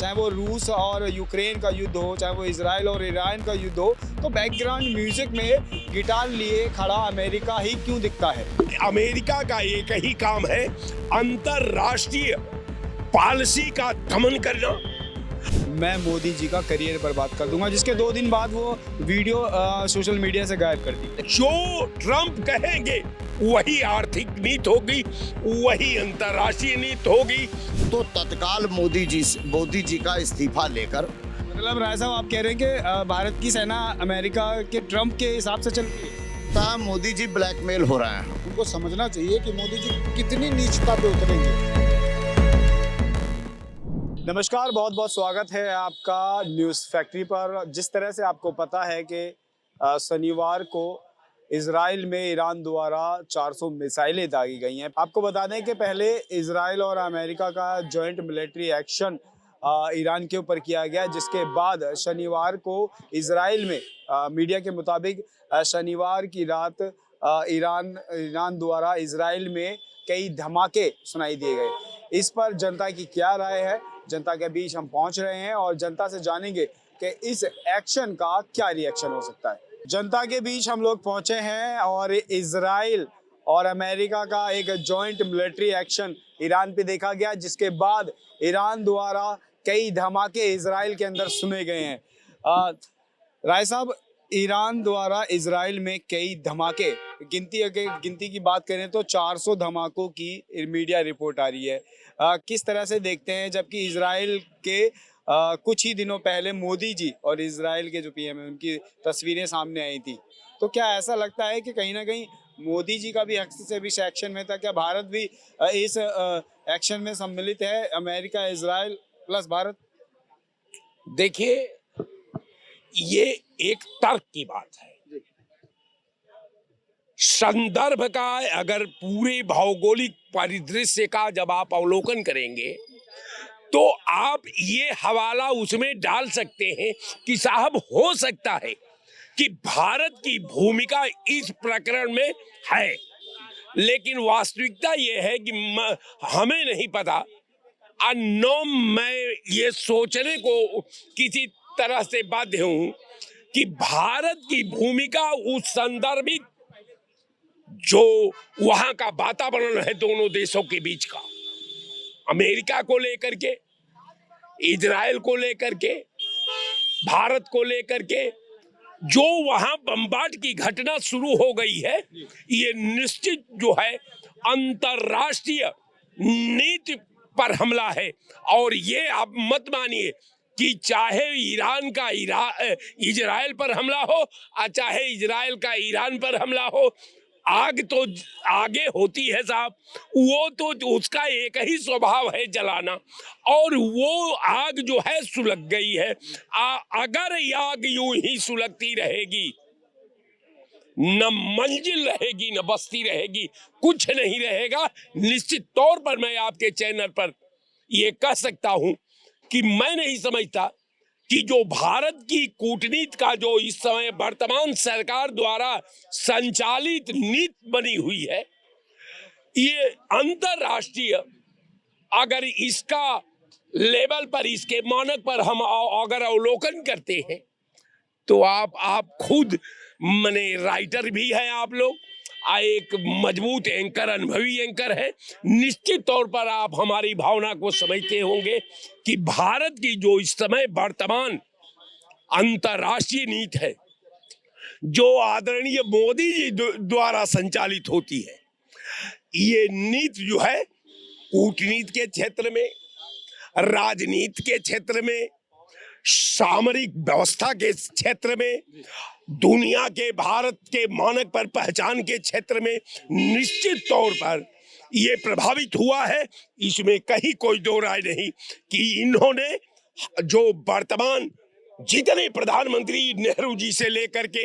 चाहे वो रूस और यूक्रेन का युद्ध हो, चाहे वो इजराइल और ईरान का युद्ध हो, तो बैकग्राउंड म्यूजिक में गिटार लिए खड़ा अमेरिका ही क्यों दिखता है? अमेरिका का एक ही काम है, अंतरराष्ट्रीय पॉलिसी का दमन करना। मैं मोदी जी का करियर बर्बाद कर दूंगा, जिसके 2 दिन बाद वो वीडियो सोशल मीडिया से गायब कर दी। जो ट्रंप कहेंगे वही आर्थिक नीति होगी, वही अंतरराष्ट्रीय नीति होगी। तो तत्काल मोदी जी का इस्तीफा लेकर, मतलब राय साहब, आप कह रहे हैं कि भारत की सेना अमेरिका के ट्रंप के हिसाब से चल रही है? मोदी जी ब्लैकमेल हो रहे हैं। उनको समझना चाहिए कि मोदी जी कितनी नीचता पे उतरेंगे। नमस्कार, बहुत बहुत स्वागत है आपका न्यूज़ फैक्ट्री पर। जिस तरह से आपको पता है कि शनिवार को इजराइल में ईरान द्वारा 400 मिसाइलें दागी गई हैं। आपको बता दें कि पहले इजराइल और अमेरिका का जॉइंट मिलिट्री एक्शन ईरान के ऊपर किया गया, जिसके बाद शनिवार को इजराइल में मीडिया के मुताबिक शनिवार की रात ईरान द्वारा इजराइल में कई धमाके सुनाई दिए गए। इस पर जनता की क्या राय है, जनता के बीच हम पहुंच रहे हैं और जनता से जानेंगे कि इस एक्शन का क्या रिएक्शन हो सकता है। जनता के बीच हम लोग पहुंचे हैं और इजराइल और अमेरिका का एक जॉइंट मिलिट्री एक्शन ईरान पे देखा गया, जिसके बाद ईरान द्वारा कई धमाके इजराइल के अंदर सुने गए हैं। राय साहब, ईरान द्वारा इजराइल में कई धमाके, गिनती की बात करें तो 400 धमाकों की मीडिया रिपोर्ट आ रही है। किस तरह से देखते हैं, जबकि इजराइल के कुछ ही दिनों पहले मोदी जी और इजराइल के जो पीएम है उनकी तस्वीरें सामने आई थी, तो क्या ऐसा लगता है कि कहीं ना कहीं मोदी जी का भी हस्त से भी इस एक्शन में था? क्या भारत भी इस एक्शन में सम्मिलित है, अमेरिका, इजराइल प्लस भारत? देखिए, ये एक तर्क की बात है। संदर्भ का, अगर पूरे भौगोलिक परिदृश्य का जब आप अवलोकन करेंगे तो आप ये हवाला उसमें डाल सकते हैं कि साहब, हो सकता है कि भारत की भूमिका इस प्रकरण में है, लेकिन वास्तविकता ये है कि हमें नहीं पता। मैं ये सोचने को किसी तरह से बाध्य हूं कि भारत की भूमिका उस संदर्भित जो वहां का वातावरण है दोनों देशों के बीच का, अमेरिका को लेकर के, इजराइल को लेकर के, भारत को लेकर के, जो वहां बम्बार्ड की घटना शुरू हो गई है, ये निश्चित जो है अंतरराष्ट्रीय नीति पर हमला है। और ये आप मत मानिए कि चाहे ईरान का इजराइल पर हमला हो और चाहे इजराइल का ईरान पर हमला हो, आग तो आगे होती है साहब, वो तो उसका एक ही स्वभाव है, जलाना। और वो आग जो है सुलग गई है। अगर ये आग यूं ही सुलगती रहेगी, न मंजिल रहेगी न बस्ती रहेगी, कुछ नहीं रहेगा। निश्चित तौर पर मैं आपके चैनल पर ये कह सकता हूं कि मैं नहीं समझता कि जो भारत की कूटनीति का जो इस समय वर्तमान सरकार द्वारा संचालित नीति बनी हुई है, ये अंतरराष्ट्रीय, अगर इसका लेवल पर, इसके मानक पर हम अगर अवलोकन करते हैं तो आप खुद मने राइटर भी हैं आप लोग, एक मजबूत एंकर, अनुभवी एंकर है। निश्चित तौर पर आप हमारी भावना को समझते होंगे कि भारत की जो इस समय वर्तमान अंतरराष्ट्रीय नीति है, जो आदरणीय मोदी जी द्वारा संचालित होती है, ये नीति जो है कूटनीति के क्षेत्र में, राजनीति के क्षेत्र में, सामरिक व्यवस्था के क्षेत्र में, दुनिया के भारत के मानक पर पहचान के क्षेत्र में निश्चित तौर पर ये प्रभावित हुआ है। इसमें कहीं कोई दो राय नहीं कि इन्होंने जो वर्तमान जितने प्रधानमंत्री, नेहरू जी से लेकर के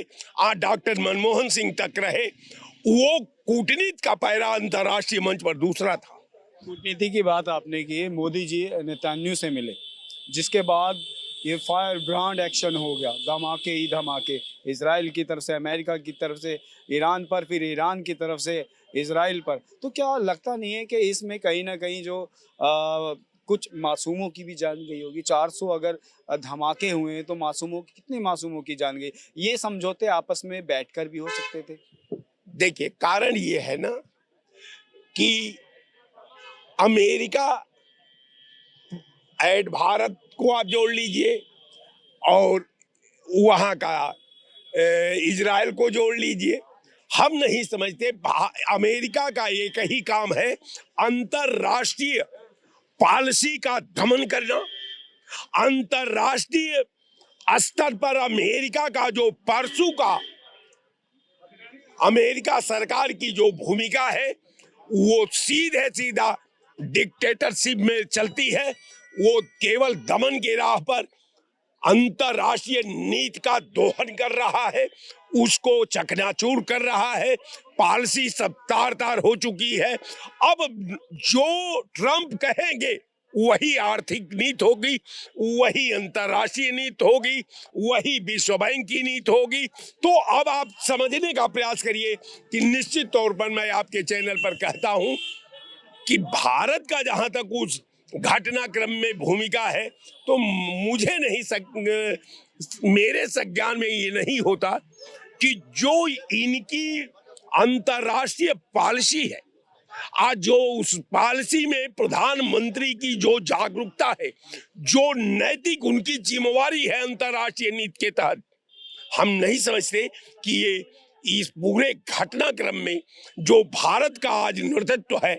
डॉक्टर मनमोहन सिंह तक रहे, वो कूटनीति का पैरा अंतरराष्ट्रीय मंच पर दूसरा था। कूटनीति की बात आपने की, मोदी जी नेतान्याहू से मिले, जिसके बाद ये फायर ब्रांड एक्शन हो गया, धमाके ही धमाके, इजराइल की तरफ से, अमेरिका की तरफ से ईरान पर, फिर ईरान की तरफ से इजराइल पर। तो क्या लगता नहीं है कि इसमें कहीं ना कहीं जो कुछ मासूमों की भी जान गई होगी। 400 अगर धमाके हुए हैं तो मासूमों की, कितने मासूमों की जान गई। ये समझौते आपस में बैठकर भी हो सकते थे। देखिए, कारण ये है ना कि अमेरिका एड भारत को आप जोड़ लीजिए और वहां का इजराइल को जोड़ लीजिए। हम नहीं समझते अमेरिका का एक ही काम है अंतरराष्ट्रीय पॉलिसी का दमन करना। अंतरराष्ट्रीय स्तर पर अमेरिका का जो परसों का अमेरिका सरकार की जो भूमिका है वो सीधे सीधा डिक्टेटरशिप में चलती है। वो केवल दमन की राह पर अंतरराष्ट्रीय नीति का दोहन कर रहा है, उसको चकनाचूर कर रहा है। पॉलिसी सब तार तार हो चुकी है। अब जो ट्रंप कहेंगे वही आर्थिक नीति होगी, वही अंतरराष्ट्रीय नीति होगी, वही विश्व बैंक की नीति होगी। तो अब आप समझने का प्रयास करिए कि निश्चित तौर पर मैं आपके चैनल पर कहता हूं कि भारत का जहां तक उस घटनाक्रम में भूमिका है तो मुझे नहीं मेरे संज्ञान में ये नहीं होता कि जो इनकी अंतरराष्ट्रीय पॉलिसी है, आज जो उस पॉलिसी में प्रधानमंत्री की जो जागरूकता है, जो नैतिक उनकी जिम्मेवारी है अंतरराष्ट्रीय नीति के तहत, हम नहीं समझते कि ये इस पूरे घटनाक्रम में जो भारत का आज नेतृत्व है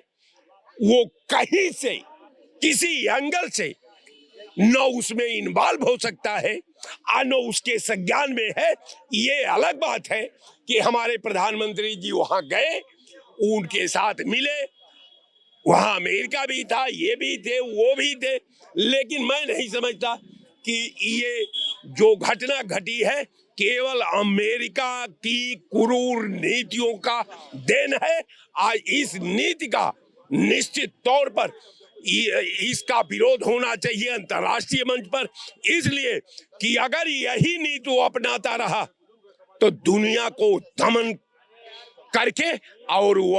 वो कहीं से किसी एंगल से न उसमें इन्वॉल्व हो सकता है न उसके संज्ञान में है। ये अलग बात है कि हमारे प्रधानमंत्री जी वहां गए, उनके साथ मिले, वहां अमेरिका भी था, ये भी थे, वो भी थे, लेकिन मैं नहीं समझता कि ये जो घटना घटी है केवल अमेरिका की क्रूर नीतियों का देन है। आज इस नीति का निश्चित तौर पर इसका विरोध होना चाहिए अंतर्राष्ट्रीय मंच पर, इसलिए कि अगर यही नीति वो अपनाता रहा तो दुनिया को दमन करके और वो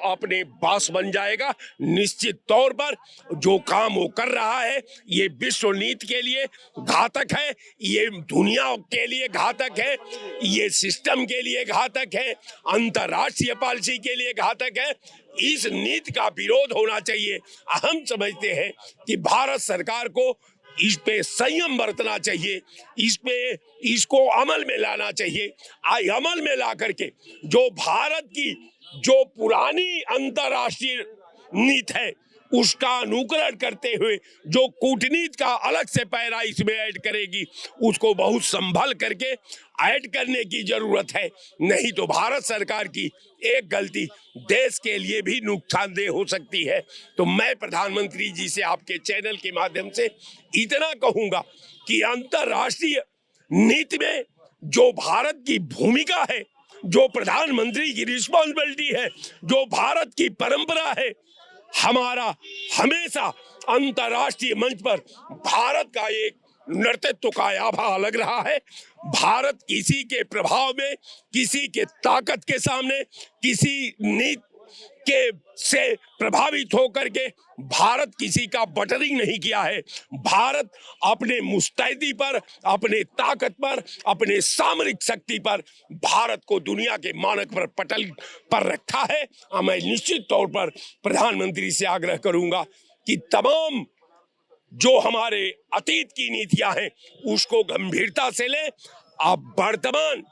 अपने बॉस बन जाएगा। निश्चित तौर पर जो काम वो कर रहा है ये विश्व नीति के लिए घातक है, ये दुनिया के लिए घातक है, ये सिस्टम के लिए घातक है, अंतरराष्ट्रीय पॉलिसी के लिए घातक है। इस नीति का विरोध होना चाहिए। हम समझते हैं कि भारत सरकार को इस पे संयम बरतना चाहिए, इसको अमल में लाना चाहिए। अमल में ला करके जो भारत की जो पुरानी अंतरराष्ट्रीय नीति है उसका अनुकरण करते हुए जो कूटनीति का अलग से पैरा इसमें ऐड करेगी उसको बहुत संभल करके ऐड करने की जरूरत है। नहीं तो भारत सरकार की एक गलती देश के लिए भी नुकसानदेह हो सकती है। तो मैं प्रधानमंत्री जी से आपके चैनल के माध्यम से इतना कहूंगा कि अंतरराष्ट्रीय नीति में जो भारत की भूमिका है, जो प्रधानमंत्री की रिस्पॉन्सिबिलिटी है, जो भारत की परंपरा है, हमारा हमेशा अंतरराष्ट्रीय मंच पर भारत का एक नेतृत्व का आभा लग रहा है। भारत किसी के प्रभाव में, किसी के ताकत के सामने, किसी नीति के से प्रभावित होकर के भारत किसी का बटरिंग नहीं किया है। भारत अपने मुस्तैदी पर, अपने ताकत पर, अपने सामरिक शक्ति पर भारत को दुनिया के मानक पर पटल पर रखा है। मैं निश्चित तौर पर प्रधानमंत्री से आग्रह करूंगा कि तमाम जो हमारे अतीत की नीतियां हैं उसको गंभीरता से लें। अब वर्तमान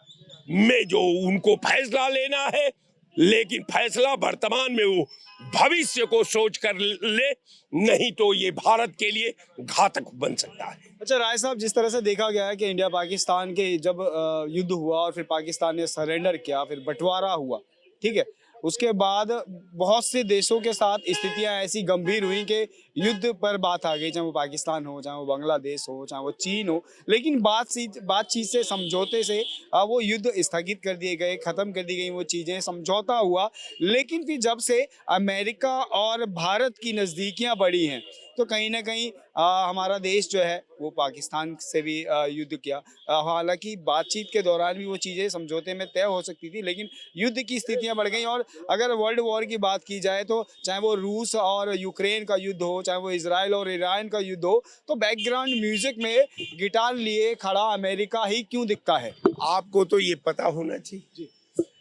में जो उनको फैसला लेना है, लेकिन फैसला वर्तमान में वो भविष्य को सोच कर ले, नहीं तो ये भारत के लिए घातक बन सकता है। अच्छा राय साहब, जिस तरह से देखा गया है कि इंडिया पाकिस्तान के जब युद्ध हुआ और फिर पाकिस्तान ने सरेंडर किया, फिर बंटवारा हुआ, ठीक है, उसके बाद बहुत से देशों के साथ स्थितियां ऐसी गंभीर हुई कि युद्ध पर बात आ गई, चाहे वो पाकिस्तान हो, चाहे वो बांग्लादेश हो, चाहे वो चीन हो, लेकिन बातचीत से, समझौते से वो युद्ध स्थगित कर दिए गए, ख़त्म कर दी गई वो चीज़ें, समझौता हुआ। लेकिन फिर जब से अमेरिका और भारत की नज़दीकियां बढ़ी हैं तो कहीं ना कहीं हमारा देश जो है वो पाकिस्तान से भी युद्ध किया। हालांकि बातचीत के दौरान भी वो चीज़ें समझौते में तय हो सकती थी, लेकिन युद्ध की स्थितियां बढ़ गई। और अगर वर्ल्ड वॉर की बात की जाए तो चाहे वो रूस और यूक्रेन का युद्ध हो, हो, चाहे वो इजराइल और ईरान का युद्ध हो, तो बैकग्राउंड म्यूजिक में गिटार लिए खड़ा अमेरिका ही क्यों दिखता है? आपको तो ये पता होना चाहिए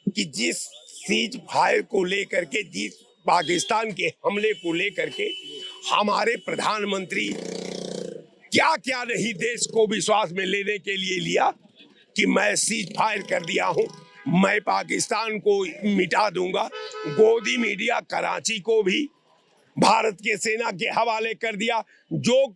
कि जिस सीज फायर को लेकर के, जिस पाकिस्तान के हमले को लेकर के हमारे प्रधानमंत्री क्या क्या नहीं देश को विश्वास में लेने के लिए लिया कि मैं सीज फायर कर दिया हूं, मैं पाकिस्तान को मिटा दूंगा। गोदी मीडिया कराची को भी भारत के सेना के हवाले कर दिया। जो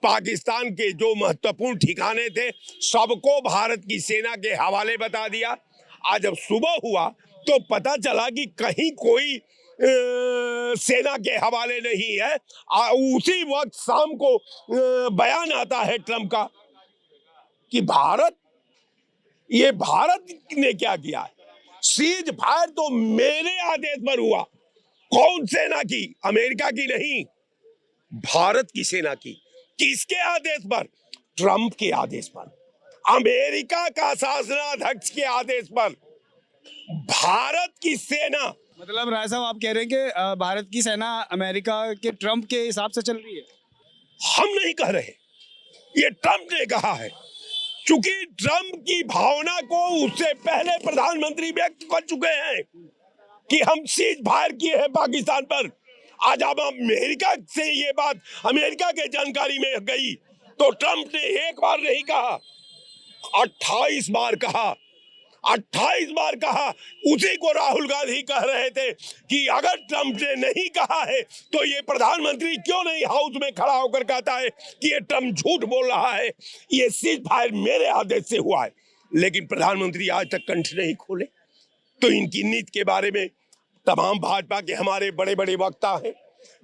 पाकिस्तान के जो महत्वपूर्ण ठिकाने थे सबको भारत की सेना के हवाले बता दिया। आज जब सुबह हुआ तो पता चला कि कहीं कोई सेना के हवाले नहीं है। उसी वक्त शाम को बयान आता है ट्रंप का कि भारत ने क्या किया है, सीज फायर तो मेरे आदेश पर हुआ। कौन सेना की? अमेरिका की नहीं, भारत की सेना की। किसके आदेश पर? ट्रंप के आदेश पर, अमेरिका का शासनाध्यक्ष के आदेश पर भारत की सेना। मतलब राय साहब आप कह रहे हैं कि भारत की सेना अमेरिका के ट्रंप के हिसाब से चल रही है? हम नहीं कह रहे, ये ट्रंप ने कहा है। चूंकि ट्रंप की भावना को उससे पहले प्रधानमंत्री व्यक्त कर चुके हैं कि हम सीज फायर किए हैं पाकिस्तान पर। आज अब अमेरिका से ये बात अमेरिका के जानकारी में गई तो ट्रंप ने एक बार नहीं कहा, 28 बार कहा, 28 बार कहा। उसी को राहुल गांधी कह रहे थे कि अगर ट्रंप ने नहीं कहा है तो ये प्रधानमंत्री क्यों नहीं हाउस में खड़ा होकर कहता है कि ये ट्रंप झूठ बोल रहा है, ये सीज फायर मेरे आदेश से हुआ है। लेकिन प्रधानमंत्री आज तक कंठ नहीं खोले। तो इनकी नीति के बारे में तमाम भाजपा के हमारे बड़े बड़े वक्ता हैं,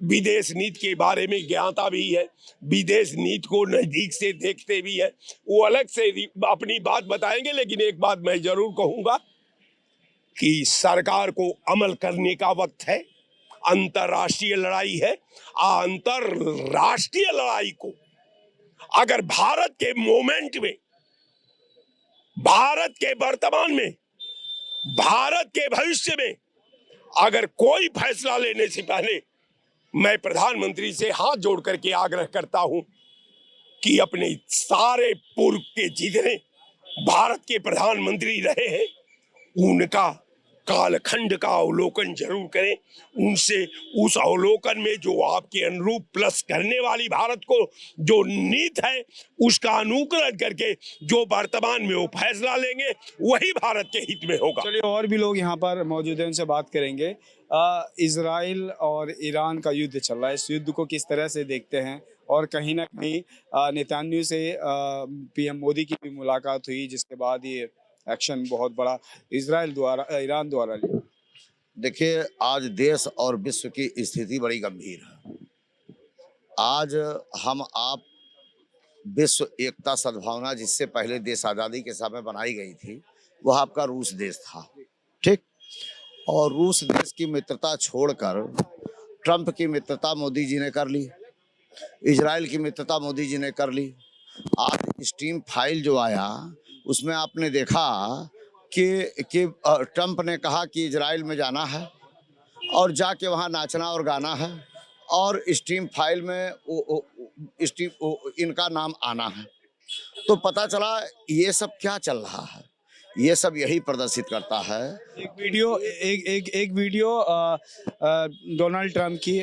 विदेश नीति के बारे में ज्ञाता भी है, विदेश नीति को नजदीक से देखते भी है। वो अलग से अपनी बात बताएंगे। लेकिन एक बात मैं जरूर कहूंगा कि सरकार को अमल करने का वक्त है। अंतर्राष्ट्रीय लड़ाई है। अंतर्राष्ट्रीय लड़ाई को अगर भारत के मोमेंट में, भारत के वर्तमान में, भारत के भविष्य में अगर कोई फैसला लेने से पहले मैं प्रधानमंत्री से हाथ जोड़ करके आग्रह करता हूं कि अपने सारे पूर्व के जितने भारत के प्रधानमंत्री रहे हैं उनका कालखंड का अवलोकन जरूर करें। उनसे उस अवलोकन में जो आपके अनुरूप प्लस करने वाली भारत को जो नीति है उसका अनुकरण करके जो वर्तमान में वो फैसला लेंगे वही भारत के हित में होगा। चलिए और भी लोग यहाँ पर मौजूद हैं, उनसे बात करेंगे। इजराइल और ईरान का युद्ध चल रहा है, इस युद्ध को किस तरह से देखते हैं? और कहीं ना कहीं नेतान्याहू से पीएम मोदी की भी मुलाकात हुई जिसके बाद ये एक्शन बहुत बड़ा ईरान द्वारा लिया। देखिए, आज देश और विश्व की स्थिति बड़ी गंभीर है। आज हम आप विश्व एकता सद्भावना जिससे पहले देश आज़ादी के समय बनाई गई थी वह आपका रूस देश था, ठीक। और रूस देश की मित्रता छोड़कर ट्रंप की मित्रता मोदी जी ने कर ली, इजराइल की मित्रता मोदी जी ने कर ली। आज स्टीम फाइल जो आया उसमें आपने देखा कि ट्रंप ने कहा कि इजराइल में जाना है और जाके वहाँ नाचना और गाना है और स्टीम फाइल में इनका नाम आना है। तो पता चला ये सब क्या चल रहा है, ये सब यही प्रदर्शित करता है। एक वीडियो डोनाल्ड ट्रंप की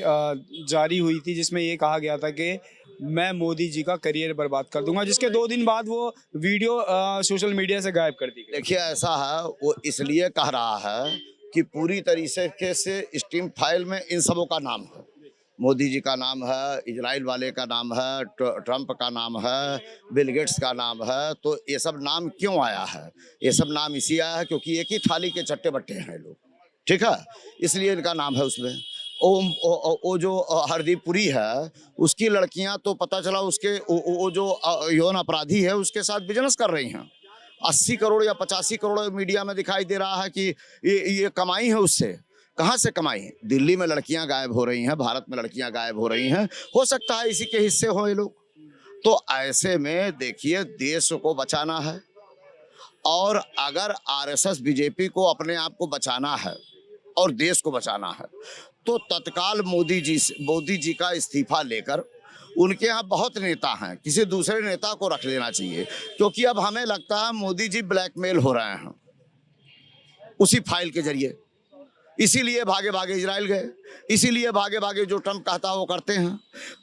जारी हुई थी जिसमें ये कहा गया था कि मैं मोदी जी का करियर बर्बाद कर दूंगा, जिसके 2 दिन बाद वो वीडियो सोशल मीडिया से गायब कर दी गई। देखिए, ऐसा है, वो इसलिए कह रहा है कि पूरी तरीके से स्टीम फाइल में इन सबों का नाम है, मोदी जी का नाम है, इजराइल वाले का नाम है, ट्रंप का नाम है, बिल गेट्स का नाम है। तो ये सब नाम क्यों आया है? ये सब नाम इसी आया है क्योंकि एक ही थाली के चट्टे बट्टे हैं लोग, ठीक है, इसलिए इनका नाम है उसमें। वो जो हरदीप पुरी है उसकी लड़कियां तो पता चला उसके वो जो यौन अपराधी है उसके साथ बिजनेस कर रही हैं। 80 करोड़ या 85 करोड़ मीडिया में दिखाई दे रहा है कि ये कमाई है उससे। कहाँ से कमाई? दिल्ली में लड़कियां गायब हो रही हैं, भारत में लड़कियां गायब हो रही हैं। हो सकता है इसी के हिस्से हो ये लोग। तो ऐसे में देखिए, देश को बचाना है और अगर आरएसएस बीजेपी को अपने आप को बचाना है और देश को बचाना है तो तत्काल मोदी जी का इस्तीफा लेकर उनके यहाँ बहुत नेता हैं, किसी दूसरे नेता को रख लेना चाहिए, क्योंकि अब हमें लगता है मोदी जी ब्लैकमेल हो रहे हैं उसी फाइल के जरिए। इसीलिए भागे भागे इजराइल गए, इसीलिए भागे भागे जो ट्रम्प कहता वो करते हैं।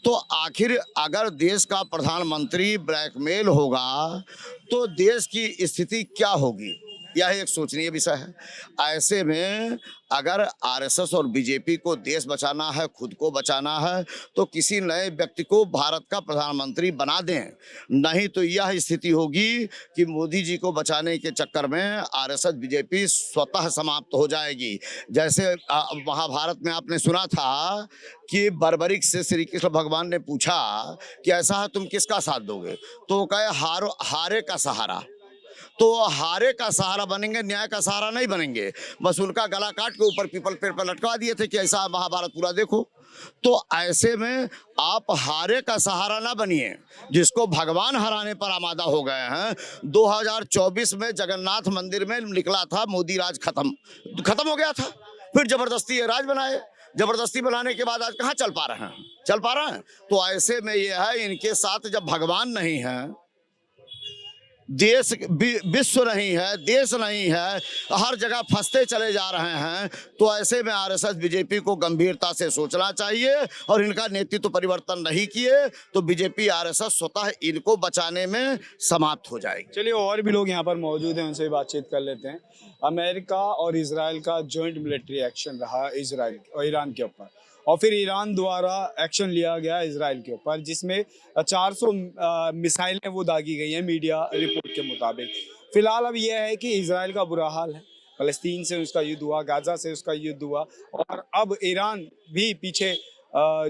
तो आखिर अगर देश का प्रधानमंत्री ब्लैकमेल होगा तो देश की स्थिति क्या होगी, यह एक सोचनीय विषय है। ऐसे में अगर आरएसएस और बीजेपी को देश बचाना है, खुद को बचाना है, तो किसी नए व्यक्ति को भारत का प्रधानमंत्री बना दें, नहीं तो यह स्थिति होगी कि मोदी जी को बचाने के चक्कर में आरएसएस बीजेपी स्वतः समाप्त हो जाएगी। जैसे महाभारत में आपने सुना था कि बर्बरिक से श्री कृष्ण भगवान ने पूछा कि ऐसा है तुम किसका साथ दोगे, तो वो कहे हारे का सहारा। तो हारे का सहारा बनेंगे, न्याय का सहारा नहीं बनेंगे। बस उनका गला काट के ऊपर पीपल पेड़ पर लटका दिए थे कि ऐसा महाभारत पूरा देखो। तो ऐसे में आप हारे का सहारा ना बनिए, जिसको भगवान हराने पर आमादा हो गए हैं। 2024 में जगन्नाथ मंदिर में निकला था मोदी राज, खत्म हो गया था। फिर जबरदस्ती ये राज बनाए, जबरदस्ती बनाने के बाद आज कहाँ चल पा रहे हैं। तो ऐसे में ये है, इनके साथ जब भगवान नहीं है, देश विश्व नहीं है, देश नहीं है, हर जगह फंसते चले जा रहे हैं, तो ऐसे में आरएसएस बीजेपी को गंभीरता से सोचना चाहिए। और इनका नेतृत्व परिवर्तन नहीं किए तो बीजेपी आरएसएस स्वतः इनको बचाने में समाप्त हो जाएगी। चलिए, और भी लोग यहाँ पर मौजूद हैं, उनसे बातचीत कर लेते हैं। अमेरिका और इजराइल का जॉइंट मिलिट्री एक्शन रहा इजराइल और ईरान के ऊपर, और फिर ईरान द्वारा एक्शन लिया गया इजराइल के ऊपर, जिसमें 400 मिसाइलें वो दागी गई हैं मीडिया रिपोर्ट के मुताबिक। फिलहाल अब यह है कि इजराइल का बुरा हाल है, फलस्तीन से उसका युद्ध हुआ, गाजा से उसका युद्ध हुआ, और अब ईरान भी पीछे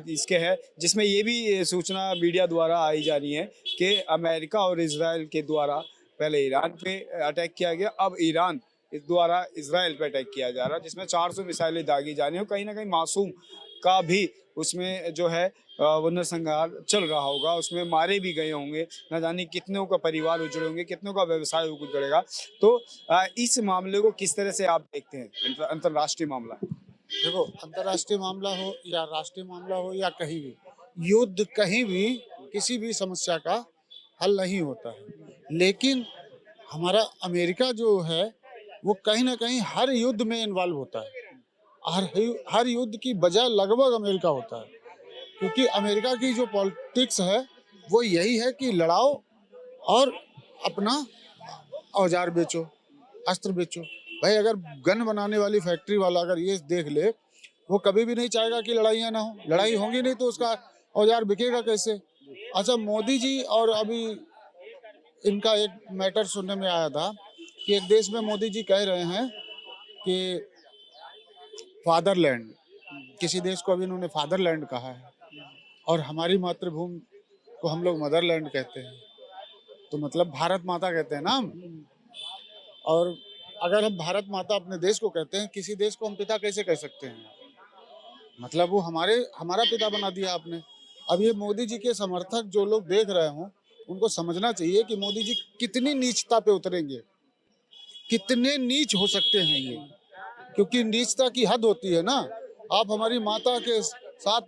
इसके है, जिसमें ये भी सूचना मीडिया द्वारा आई जा रही है कि अमेरिका और इजराइल के द्वारा पहले ईरान पे अटैक किया गया, अब ईरान इस द्वारा इजराइल पे अटैक किया जा रहा है, जिसमें 400 मिसाइलें दागी जा रही हैं। कहीं ना कहीं मासूम का भी उसमें जो है वो नरसंहार चल रहा होगा, उसमें मारे भी गए होंगे, न जाने कितनों का परिवार उजड़े होंगे, कितनों का व्यवसाय उजड़ेगा। तो इस मामले को किस तरह से आप देखते हैं, अंतर्राष्ट्रीय मामला? देखो, अंतर्राष्ट्रीय मामला हो या राष्ट्रीय मामला हो या कहीं भी, युद्ध कहीं भी किसी भी समस्या का हल नहीं होता है। लेकिन हमारा अमेरिका जो है वो कहीं ना कहीं हर युद्ध में इन्वॉल्व होता है। हर युद्ध की वजह लगभग अमेरिका होता है, क्योंकि अमेरिका की जो पॉलिटिक्स है वो यही है कि लड़ाओ और अपना औजार बेचो, अस्त्र बेचो। भाई, अगर गन बनाने वाली फैक्ट्री वाला अगर ये देख ले, वो कभी भी नहीं चाहेगा कि लड़ाइयाँ ना हो। लड़ाई होंगी नहीं तो उसका औजार बिकेगा कैसे। अच्छा, मोदी जी और अभी इनका एक मैटर सुनने में आया था कि एक देश में मोदी जी कह रहे हैं कि फादरलैंड, किसी देश को अभी इन्होंने फादरलैंड कहा है, और हमारी मातृभूमि को हम लोग मदरलैंड कहते हैं, तो मतलब भारत माता कहते हैं ना हम। और अगर हम भारत माता अपने देश को कहते हैं, किसी देश को हम पिता कैसे कह सकते हैं? मतलब वो हमारा पिता बना दिया आपने। अब ये मोदी जी के समर्थक जो लोग देख रहे हों, उनको समझना चाहिए कि मोदी जी कितनी नीचता पे उतरेंगे, कितने नीच हो सकते हैं ये, क्योंकि नीचता की हद होती है ना। आप हमारी माता के साथ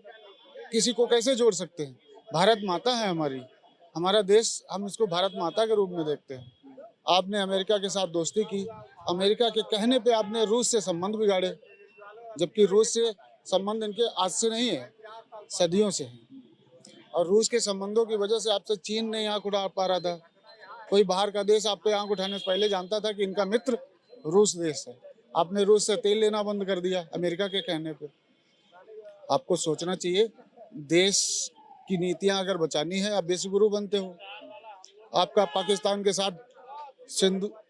किसी को कैसे जोड़ सकते हैं? भारत माता है हमारी, हमारा देश, हम इसको भारत माता के रूप में देखते हैं। आपने अमेरिका के साथ दोस्ती की, अमेरिका के कहने पे आपने रूस से संबंध बिगाड़े, जबकि रूस से संबंध इनके आज से नहीं है, सदियों से हैं। और रूस के संबंधों की वजह से आपसे चीन नहीं आंख उठा पा रहा था। कोई बाहर का देश आप पे आंख उठाने से पहले जानता था कि इनका मित्र रूस देश है। आपने रूस से तेल लेना बंद कर दिया अमेरिका के कहने पे। आपको सोचना चाहिए, देश की नीतियां अगर बचानी है, आप विश्वगुरु बनते हो। आपका पाकिस्तान के साथ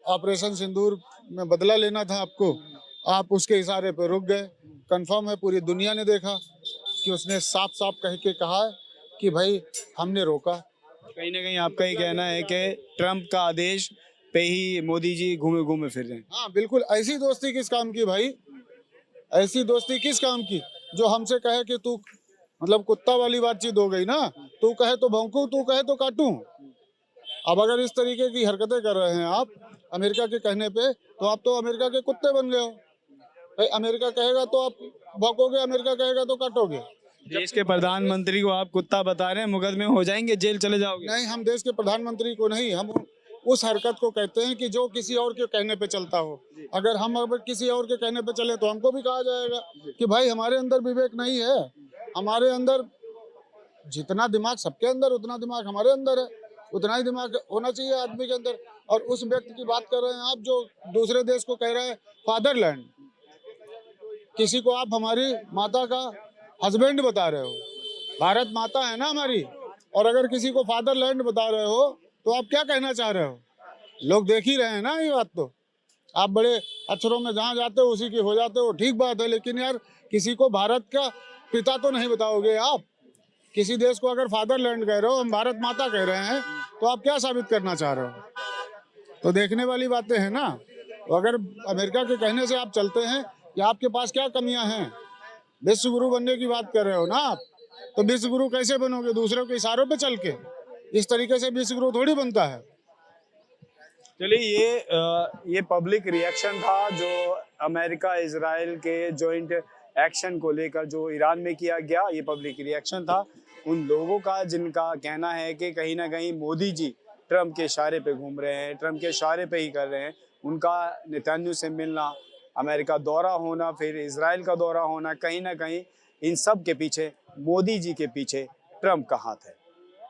ऑपरेशन सिंदूर में बदला लेना था आपको, आप उसके इशारे पे रुक गए। कंफर्म है, पूरी दुनिया ने देखा कि उसने साफ साफ कह के कहा है कि भाई हमने रोका। कहीं ना कहीं आपका ये कहना है कि ट्रंप का आदेश पे ही मोदी जी घूमे फिर रहे हैं। हाँ बिल्कुल, ऐसी दोस्ती किस काम की भाई, ऐसी दोस्ती किस काम की जो हमसे कहे कि तू, मतलब कुत्ता वाली बातचीत हो गई ना, तू कहे तो भौंकूं, तू कहे तो काटूं। अब अगर इस तरीके की हरकतें कर रहे हैं आप अमेरिका के कहने पे, तो आप तो अमेरिका के कुत्ते बन गए हो। भाई अमेरिका कहेगा तो आप भौंकोगे, अमेरिका कहेगा तो काटोगे। देश के प्रधानमंत्री को आप कुत्ता बता रहे हैं, मुकदमे हो जाएंगे, जेल चले जाओगे। नहीं, हम देश के प्रधानमंत्री को नहीं, हम उस हरकत को कहते हैं कि जो किसी और के कहने पे चलता हो। अगर किसी और के कहने पे चले तो हमको भी कहा जाएगा कि भाई हमारे अंदर विवेक नहीं है। हमारे अंदर जितना दिमाग सबके अंदर, उतना दिमाग हमारे अंदर है, उतना ही दिमाग होना चाहिए आदमी के अंदर। और उस व्यक्ति की बात कर रहे हैं आप जो दूसरे देश को कह रहे हैं फादरलैंड। किसी को आप हमारी माता का हस्बैंड बता रहे हो, भारत माता है ना हमारी, और अगर किसी को फादरलैंड बता रहे हो तो आप क्या कहना चाह रहे हो? लोग देख ही रहे हैं ना ये बात। तो आप बड़े अक्षरों में जहाँ जाते हो उसी की हो जाते हो, ठीक बात है, लेकिन यार किसी को भारत का पिता तो नहीं बताओगे आप। किसी देश को अगर फादरलैंड कह रहे हो, हम भारत माता कह रहे हैं, तो आप क्या साबित करना चाह रहे हो? तो देखने वाली बातें हैं ना। तो अगर अमेरिका के कहने से आप चलते हैं कि आपके पास क्या कमियां हैं, विश्व गुरु बनने की बात कर रहे हो ना आप, तो विश्व गुरु कैसे बनोगे? दूसरों के इशारों पे चल के? इस तरीके से विश्व गुरु थोड़ी बनता है। चलिए, ये पब्लिक रिएक्शन था जो अमेरिका इजराइल के जॉइंट एक्शन को लेकर जो ईरान में किया गया। ये पब्लिक रिएक्शन था उन लोगों का जिनका कहना है कि कहीं ना कहीं मोदी जी ट्रम्प के इशारे पे घूम रहे हैं, ट्रम्प के इशारे पे ही कर रहे हैं। उनका नेतन्याहू से मिलना, अमेरिका दौरा होना, फिर इजराइल का दौरा होना, कहीं ना कहीं इन सब के पीछे मोदी जी के पीछे ट्रम्प का हाथ है।